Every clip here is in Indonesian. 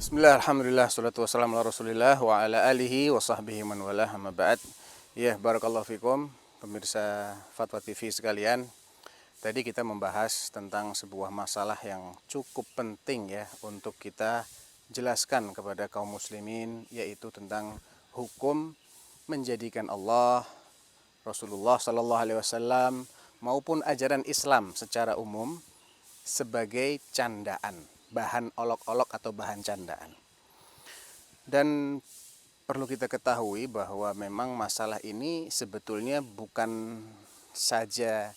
Bismillah, alhamdulillah, salatu wassalamu ala rasulillah wa ala alihi wa sahbihi man walah, amma ba'd. Ya, barakallahu fikum, pemirsa Fatwa TV sekalian. Tadi kita membahas tentang sebuah masalah yang cukup penting ya untuk kita jelaskan kepada kaum muslimin, yaitu tentang hukum menjadikan Allah, Rasulullah sallallahu alaihi wasallam maupun ajaran Islam secara umum sebagai candaan, bahan olok-olok atau bahan candaan. Dan perlu kita ketahui bahwa memang masalah ini sebetulnya bukan saja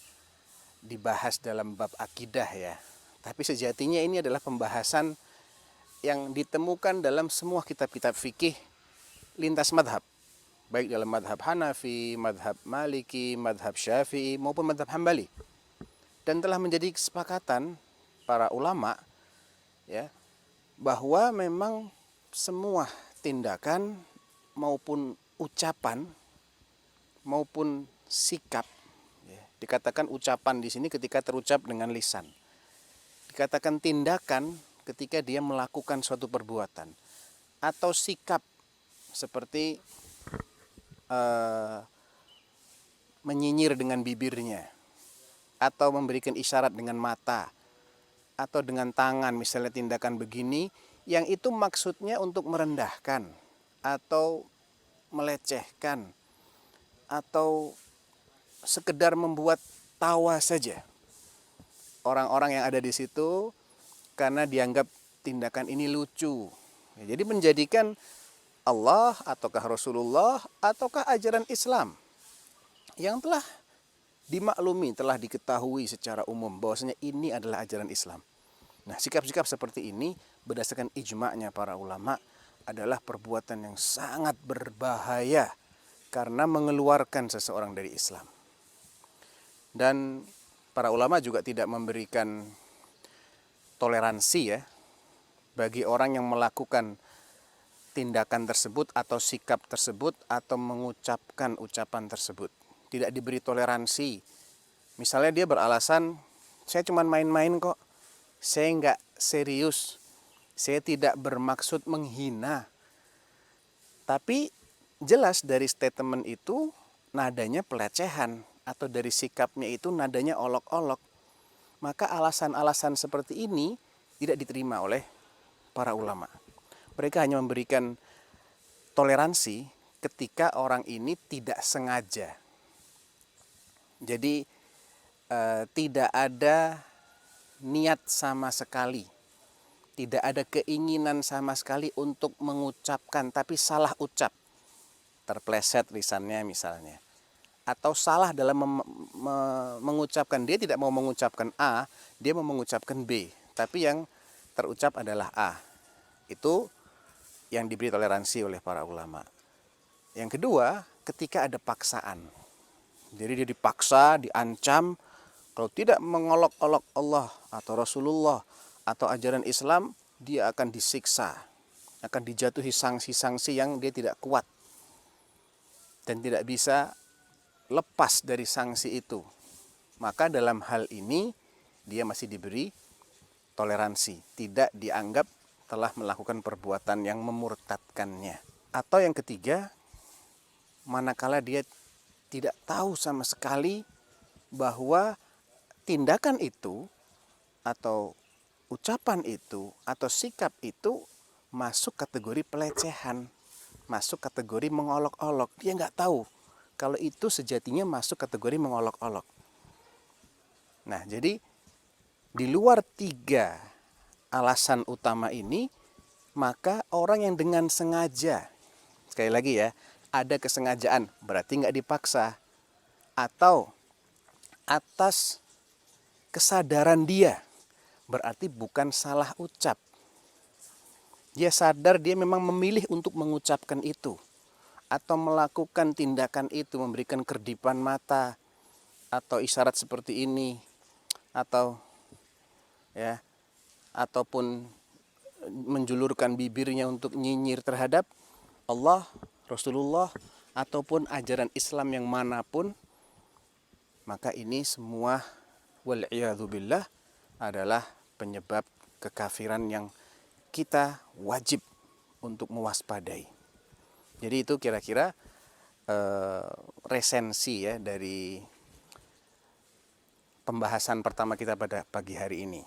dibahas dalam bab akidah ya, tapi sejatinya ini adalah pembahasan yang ditemukan dalam semua kitab-kitab fikih lintas madhab, baik dalam madhab Hanafi, madhab Maliki, madhab Syafi'i maupun madhab Hambali. Dan telah menjadi kesepakatan para ulama ya, bahwa memang semua tindakan maupun ucapan maupun sikap ya, dikatakan ucapan di sini ketika terucap dengan lisan, dikatakan tindakan ketika dia melakukan suatu perbuatan, atau sikap seperti menyinyir dengan bibirnya, atau memberikan isyarat dengan mata, atau dengan tangan, misalnya tindakan begini, yang itu maksudnya untuk merendahkan atau melecehkan atau sekedar membuat tawa saja orang-orang yang ada di situ karena dianggap tindakan ini lucu. Jadi menjadikan Allah ataukah Rasulullah ataukah ajaran Islam yang telah dimaklumi, telah diketahui secara umum bahwasanya ini adalah ajaran Islam. Nah, sikap-sikap seperti ini berdasarkan ijma'nya para ulama adalah perbuatan yang sangat berbahaya karena mengeluarkan seseorang dari Islam. Dan para ulama juga tidak memberikan toleransi ya bagi orang yang melakukan tindakan tersebut atau sikap tersebut atau mengucapkan ucapan tersebut. Tidak diberi toleransi. Misalnya dia beralasan, saya cuma main-main kok, saya nggak serius, saya tidak bermaksud menghina. Tapi jelas dari statement itu nadanya pelecehan, atau dari sikapnya itu nadanya olok-olok. Maka alasan-alasan seperti ini tidak diterima oleh para ulama. Mereka hanya memberikan toleransi ketika orang ini tidak sengaja. Jadi tidak ada niat sama sekali, tidak ada keinginan sama sekali untuk mengucapkan, tapi salah ucap, terpleset lisannya misalnya, atau salah dalam mengucapkan. Dia tidak mau mengucapkan A, dia mau mengucapkan B, tapi yang terucap adalah A. Itu yang diberi toleransi oleh para ulama. Yang kedua, ketika ada paksaan. Jadi dia dipaksa, diancam, kalau tidak mengolok-olok Allah atau Rasulullah atau ajaran Islam, dia akan disiksa, akan dijatuhi sanksi-sanksi yang dia tidak kuat dan tidak bisa lepas dari sanksi itu. Maka dalam hal ini dia masih diberi toleransi, tidak dianggap telah melakukan perbuatan yang memurtadkannya. Atau yang ketiga, manakala dia tidak tahu sama sekali bahwa tindakan itu atau ucapan itu atau sikap itu masuk kategori pelecehan, masuk kategori mengolok-olok. Dia nggak tahu kalau itu sejatinya masuk kategori mengolok-olok. Nah, jadi di luar tiga alasan utama ini, maka orang yang dengan sengaja, sekali lagi ya, ada kesengajaan, berarti nggak dipaksa, atau atas kesadaran dia, berarti bukan salah ucap. Dia sadar, dia memang memilih untuk mengucapkan itu atau melakukan tindakan itu, memberikan kerdipan mata atau isyarat seperti ini, atau ya, ataupun menjulurkan bibirnya untuk nyinyir terhadap Allah, Rasulullah ataupun ajaran Islam yang manapun, maka ini semua wal'iyadzubillah adalah penyebab kekafiran yang kita wajib untuk mewaspadai. Jadi itu kira-kira resensi ya dari pembahasan pertama kita pada pagi hari ini.